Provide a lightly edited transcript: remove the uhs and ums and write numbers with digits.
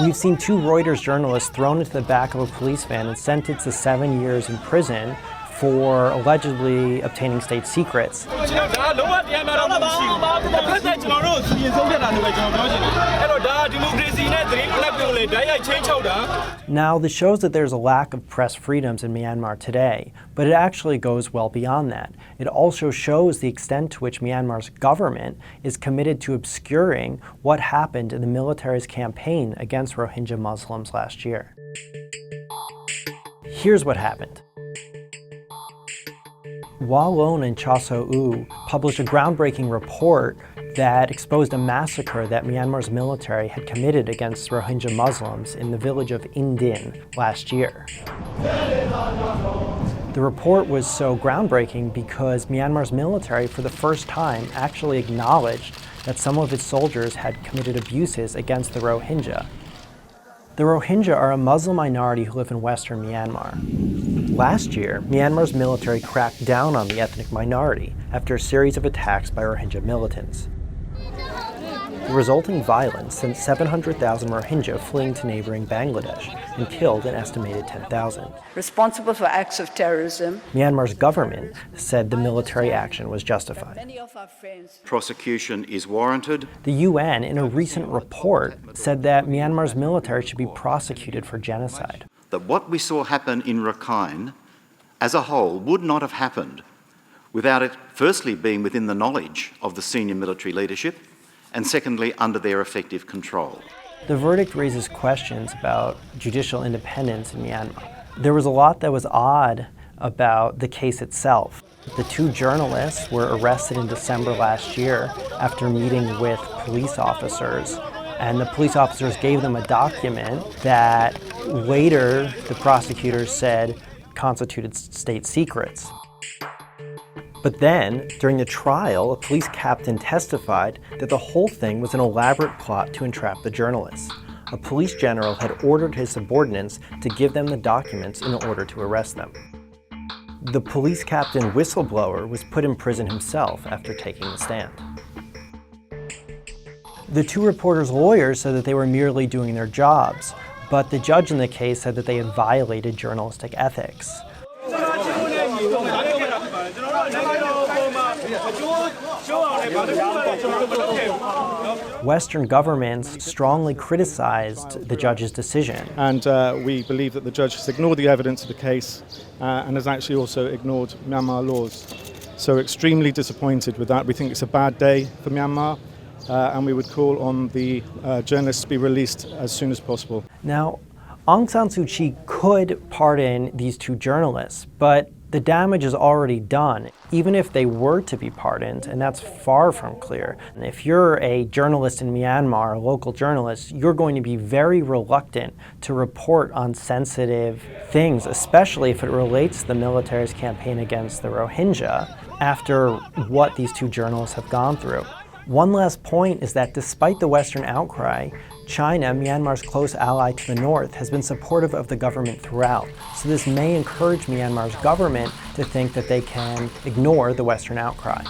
We've seen 2 Reuters journalists thrown into the back of a police van and sentenced to 7 years in prison for allegedly obtaining state secrets. Now, this shows that there's a lack of press freedoms in Myanmar today, but it actually goes well beyond that. It also shows the extent to which Myanmar's government is committed to obscuring what happened in the military's campaign against Rohingya Muslims last year. Here's what happened. Wallon and Cha So-u published a groundbreaking report that exposed a massacre that Myanmar's military had committed against Rohingya Muslims in the village of Indin last year. The report was so groundbreaking because Myanmar's military, for the first time, actually acknowledged that some of its soldiers had committed abuses against the Rohingya. The Rohingya are a Muslim minority who live in western Myanmar. Last year, Myanmar's military cracked down on the ethnic minority after a series of attacks by Rohingya militants. The resulting violence sent 700,000 Rohingya fleeing to neighboring Bangladesh and killed an estimated 10,000. Responsible for acts of terrorism. Myanmar's government said the military action was justified. Many of our friends. Prosecution is warranted. The UN, in a recent report, said that Myanmar's military should be prosecuted for genocide. That what we saw happen in Rakhine as a whole would not have happened without it firstly being within the knowledge of the senior military leadership and secondly under their effective control. The verdict raises questions about judicial independence in Myanmar. There was a lot that was odd about the case itself. The 2 journalists were arrested in December last year after meeting with police officers, and the police officers gave them a document that later the prosecutors said constituted state secrets. But then, during the trial, a police captain testified that the whole thing was an elaborate plot to entrap the journalists. A police general had ordered his subordinates to give them the documents in order to arrest them. The police captain whistleblower was put in prison himself after taking the stand. The 2 reporters' lawyers said that they were merely doing their jobs, but the judge in the case said that they had violated journalistic ethics. Western governments strongly criticized the judge's decision. And we believe that the judge has ignored the evidence of the case and has actually also ignored Myanmar laws. So extremely disappointed with that. We think it's a bad day for Myanmar. And we would call on the journalists to be released as soon as possible. Now, Aung San Suu Kyi could pardon these 2 journalists, but the damage is already done, even if they were to be pardoned, and that's far from clear. And if you're a journalist in Myanmar, a local journalist, you're going to be very reluctant to report on sensitive things, especially if it relates to the military's campaign against the Rohingya, after what these 2 journalists have gone through. One last point is that despite the Western outcry, China, Myanmar's close ally to the north, has been supportive of the government throughout. So this may encourage Myanmar's government to think that they can ignore the Western outcry.